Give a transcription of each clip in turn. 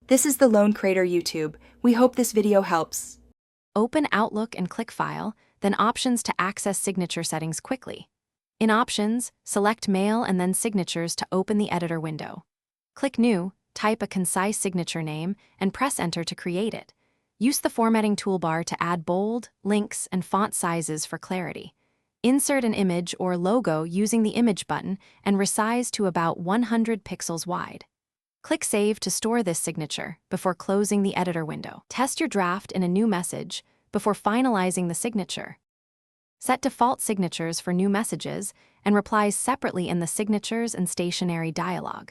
This is the Lone Creator YouTube. We hope this video helps. Open Outlook and click File, then Options to access signature settings quickly. In Options, select Mail and then Signatures to open the editor window. Click New, type a concise signature name, and press Enter to create it. Use the formatting toolbar to add bold, links, and font sizes for clarity. Insert an image or logo using the Image button and resize to about 100 pixels wide. Click Save to store this signature before closing the editor window. Test your draft in a new message before finalizing the signature. Set default signatures for new messages and replies separately in the Signatures and Stationery dialog.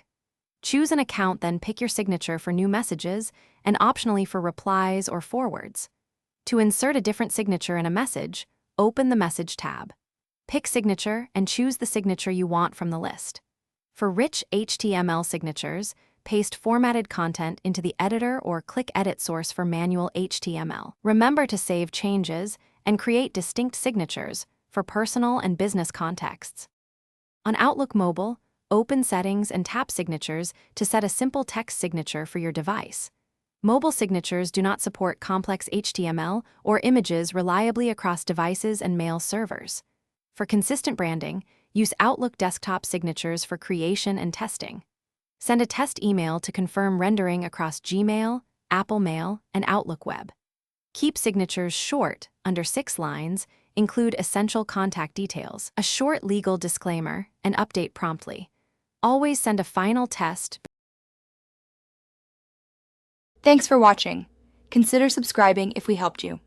Choose an account, then pick your signature for new messages and optionally for replies or forwards. To insert a different signature in a message, open the Message tab. Pick Signature and choose the signature you want from the list. For rich HTML signatures, paste formatted content into the editor or click Edit Source for manual HTML. Remember to save changes and create distinct signatures for personal and business contexts. On Outlook Mobile, open Settings and tap Signatures to set a simple text signature for your device. Mobile signatures do not support complex HTML or images reliably across devices and mail servers. For consistent branding, use Outlook desktop signatures for creation and testing. Send a test email to confirm rendering across Gmail, Apple Mail, and Outlook Web. Keep signatures short, under 6 lines, include essential contact details, a short legal disclaimer, and update promptly. Always send a final test. Thanks for watching. Consider subscribing if we helped you.